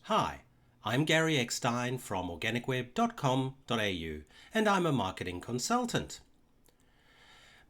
Hi, I'm Gary Eckstein from organicweb.com.au and I'm a marketing consultant.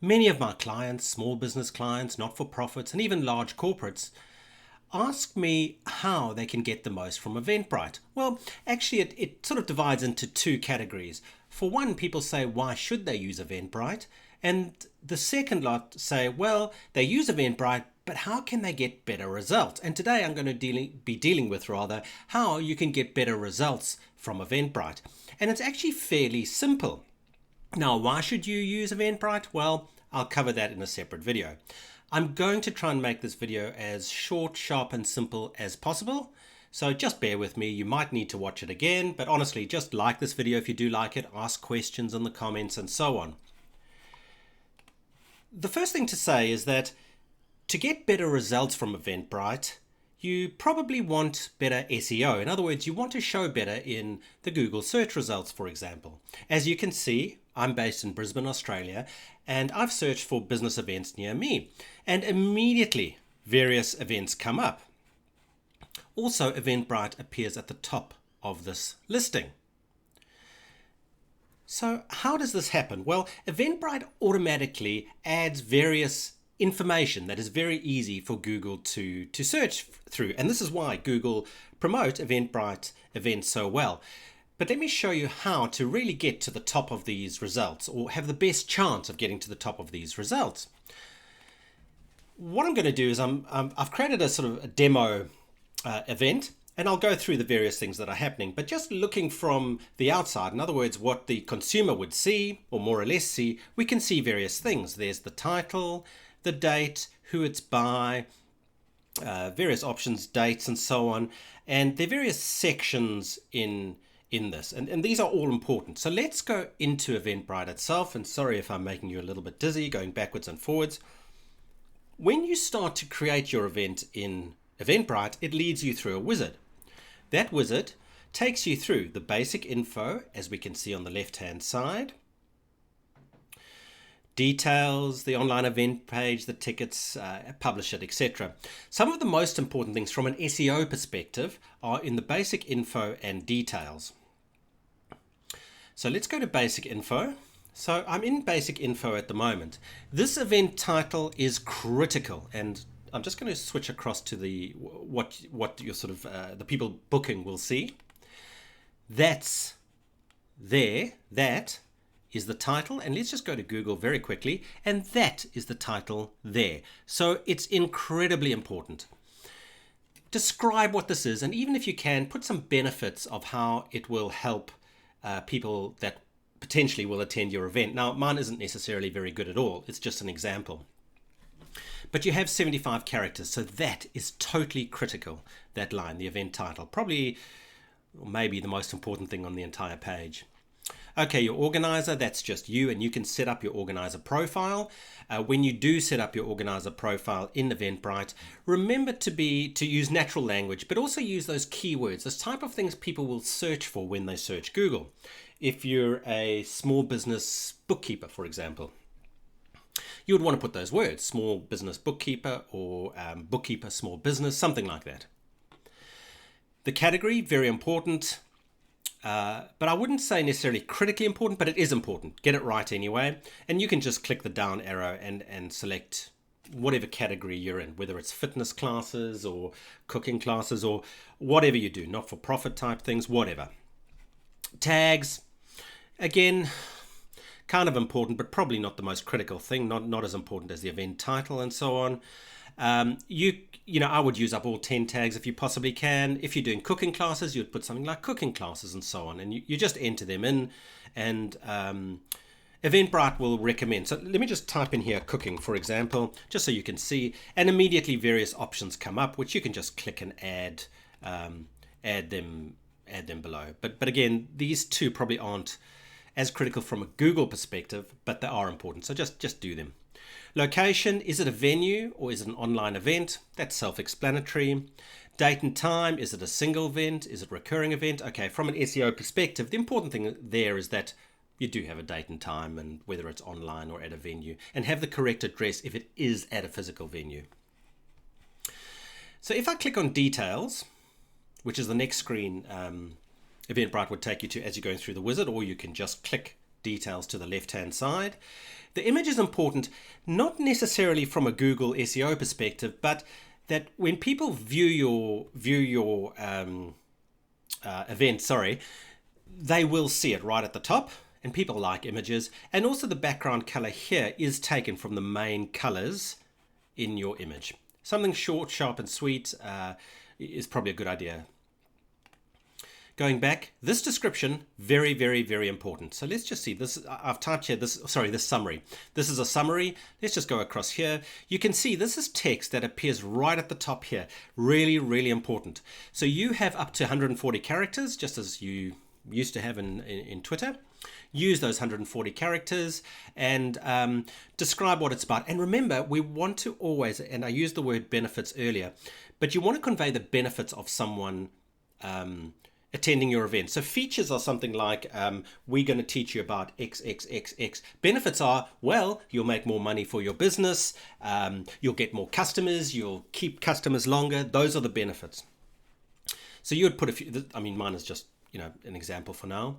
Many of my clients, small business clients, not-for-profits and even large corporates ask me how they can get the most from Eventbrite. Well, actually it sort of divides into two categories. For one, people say, why should they use Eventbrite? And the second lot say, well, they use Eventbrite, but how can they get better results? And today I'm going to be dealing with how you can get better results from Eventbrite. And it's actually fairly simple. Now, why should you use Eventbrite? Well, I'll cover that in a separate video. I'm going to try and make this video as short, sharp and simple as possible. So just bear with me. You might need to watch it again, but honestly, just like this video if you do like it, ask questions in the comments and so on. The first thing to say is that to get better results from Eventbrite, you probably want better SEO. In other words, you want to show better in the Google search results, for example. As you can see, I'm based in Brisbane, Australia, and I've searched for business events near me, and immediately various events come up. Also, Eventbrite appears at the top of this listing. So how does this happen? Well, Eventbrite automatically adds various information that is very easy for Google to search through. And this is why Google promote Eventbrite events so well. But let me show you how to really get to the top of these results, or have the best chance of getting to the top of these results. What I'm going to do is I've created a sort of a demo event, and I'll go through the various things that are happening, but just looking from the outside, in other words, what the consumer would see, or more or less see, we can see various things. There's the title, the date, who it's by, various options, dates, and so on. And there are various sections in this, and these are all important. So let's go into Eventbrite itself, and sorry if I'm making you a little bit dizzy, going backwards and forwards. When you start to create your event in Eventbrite, it leads you through a wizard. That wizard takes you through the basic info, as we can see on the left-hand side, details, the online event page, the tickets, publish it, etc. Some of the most important things from an SEO perspective are in the basic info and details. So let's go to basic info. So I'm in basic info at the moment. This event title is critical, and I'm just going to switch across to the what your sort of the people booking will see. That's there. That is the title, and let's just go to Google very quickly, and that is the title there. So it's incredibly important. Describe what this is, and even if you can, put some benefits of how it will help people that potentially will attend your event. Now, mine isn't necessarily very good at all. It's just an example. But you have 75 characters, so that is totally critical, that line, the event title. Probably, or maybe the most important thing on the entire page. Okay, your organizer, that's just you, and you can set up your organizer profile. When you do set up your organizer profile in Eventbrite, remember to use natural language, but also use those keywords, those type of things people will search for when they search Google. If you're a small business bookkeeper, for example, you would want to put those words, small business bookkeeper, or bookkeeper small business, something like that. The category, very important. But I wouldn't say necessarily critically important, but it is important. Get it right anyway. And you can just click the down arrow and select whatever category you're in, whether it's fitness classes or cooking classes or whatever you do, not-for-profit type things, whatever. Tags, again, kind of important, but probably not the most critical thing, not as important as the event title and so on. I would use up all 10 tags if you possibly can. If you're doing cooking classes, you'd put something like cooking classes and so on, and you just enter them in, and Eventbrite will recommend. So let me just type in here cooking, for example, just so you can see, and immediately various options come up, which you can just click and add them below. But again, these two probably aren't as critical from a Google perspective, but they are important. So just do them. Location, is it a venue or is it an online event? That's self-explanatory. Date and time, is it a single event? Is it a recurring event? Okay, from an SEO perspective, the important thing there is that you do have a date and time, and whether it's online or at a venue, and have the correct address if it is at a physical venue. So if I click on details, which is the next screen Eventbrite would take you to as you're going through the wizard, or you can just click details to the left-hand side. The image is important, not necessarily from a Google SEO perspective, but that when people view your event, they will see it right at the top, and people like images. And also the background color here is taken from the main colors in your image. Something short, sharp, and sweet is probably a good idea. Going back, this description, very, very, very important. So let's just see this. I've typed here this summary. This is a summary. Let's just go across here. You can see this is text that appears right at the top here. Really, really important. So you have up to 140 characters, just as you used to have in Twitter. Use those 140 characters and describe what it's about. And remember, we want to always, and I used the word benefits earlier, but you want to convey the benefits of someone attending your event. So features are something like, we're going to teach you about X, X, X, X. Benefits are, well, you'll make more money for your business, you'll get more customers, you'll keep customers longer. Those are the benefits. So you would put a few, I mean, mine is just, an example for now.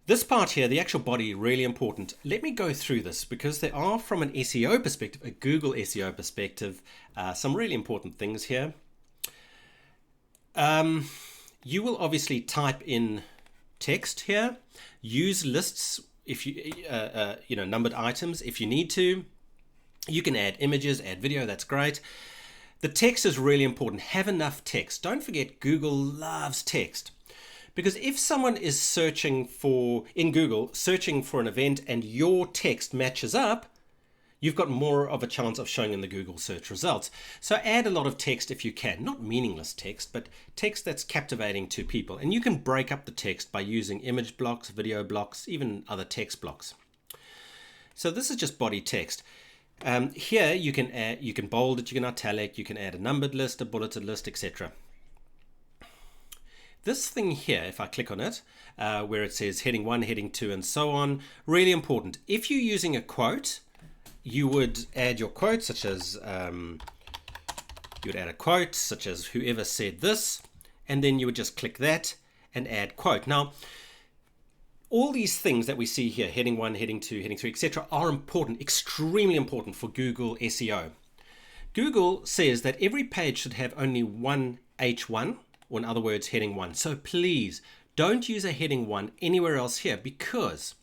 This part here, the actual body, really important. Let me go through this because there are, from an SEO perspective, a Google SEO perspective, some really important things here. You will obviously type in text here, use lists if you, numbered items if you need to. You can add images, add video, that's great. The text is really important. Have enough text. Don't forget, Google loves text. Because if someone is searching for, in Google, searching for an event and your text matches up, you've got more of a chance of showing in the Google search results. So add a lot of text if you can, not meaningless text, but text that's captivating to people. And you can break up the text by using image blocks, video blocks, even other text blocks. So this is just body text. Here you can add, you can bold it, you can italic, you can add a numbered list, a bulleted list, etc. This thing here, if I click on it, where it says heading 1, heading 2, and so on, really important. If you're using a quote, you would add your quote, such as, you would add a quote, such as whoever said this, and then you would just click that and add quote. Now, all these things that we see here, heading 1, heading 2, heading 3, etc., are important, extremely important for Google SEO. Google says that every page should have only one H1, or in other words, heading 1. So please don't use a heading 1 anywhere else here because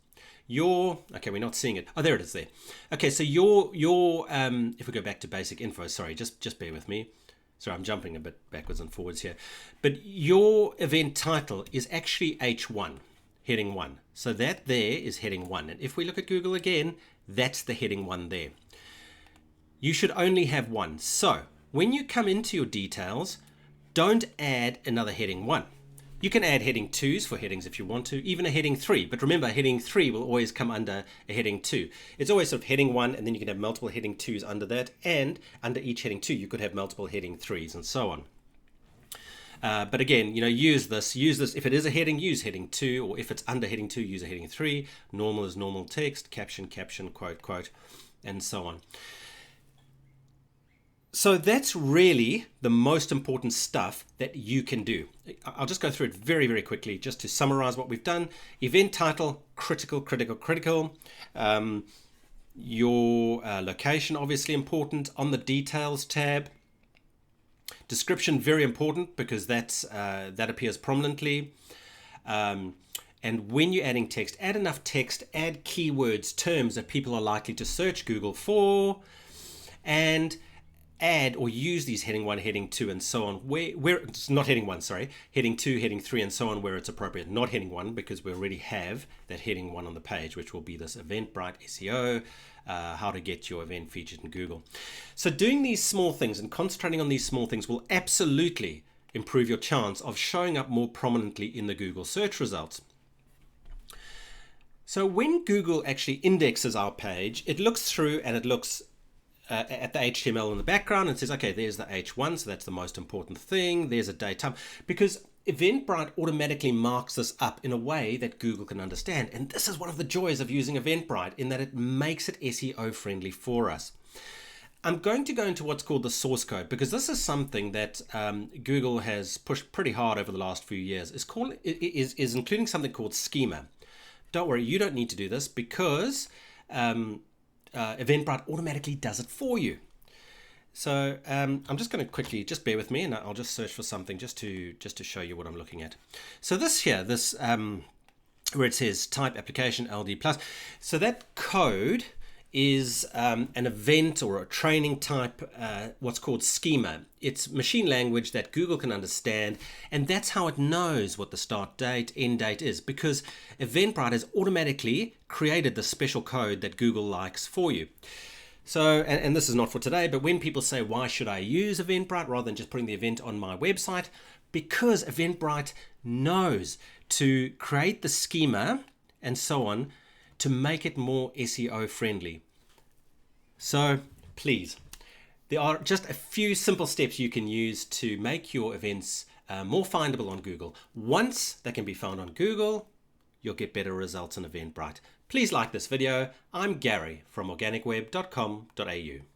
okay, we're not seeing it. Oh, there it is there. Okay, so if we go back to basic info, sorry, just bear with me. Sorry, I'm jumping a bit backwards and forwards here. But your event title is actually H1, heading 1. So that there is heading 1. And if we look at Google again, that's the heading 1 there. You should only have one. So when you come into your details, don't add another heading 1. You can add heading 2s for headings if you want to, even a heading 3. But remember, heading 3 will always come under a heading 2. It's always sort of heading 1, and then you can have multiple heading 2s under that. And under each heading 2, you could have multiple heading 3s and so on. But again, use this. If it is a heading, use heading 2. Or if it's under heading 2, use a heading 3. Normal is normal text, caption, caption, quote, quote, and so on. So that's really the most important stuff that you can do. I'll just go through it very, very quickly just to summarize what we've done. Event title, critical, critical, critical. Your location, obviously important. On the details tab. Description, very important because that appears prominently. And when you're adding text, add enough text, add keywords, terms that people are likely to search Google for, and add or use these heading 1, heading 2, and so on, where it's not heading 1, sorry, heading 2, heading 3, and so on, where it's appropriate. Not heading 1, because we already have that heading 1 on the page, which will be this Eventbrite SEO, how to get your event featured in Google. So doing these small things and concentrating on these small things will absolutely improve your chance of showing up more prominently in the Google search results. So when Google actually indexes our page, it looks through and it looks at the HTML in the background and says, okay, there's the H1, so that's the most important thing. There's a date, time, because Eventbrite automatically marks this up in a way that Google can understand. And this is one of the joys of using Eventbrite, in that it makes it SEO friendly for us. I'm going to go into what's called the source code, because this is something that Google has pushed pretty hard over the last few years. Is including something called schema. Don't worry, you don't need to do this, because Eventbrite automatically does it for you. So I'm just going to quickly, just bear with me, and I'll just search for something just to show you what I'm looking at. So this here, where it says type application LD plus, so that code is an event or a training type, what's called schema. It's machine language that Google can understand, and that's how it knows what the start date, end date is, because Eventbrite has automatically created the special code that Google likes for you. So, and this is not for today, but when people say, why should I use Eventbrite rather than just putting the event on my website? Because Eventbrite knows to create the schema and so on to make it more SEO friendly. So please, there are just a few simple steps you can use to make your events more findable on Google. Once they can be found on Google, you'll get better results in Eventbrite. Please like this video. I'm Gary from organicweb.com.au.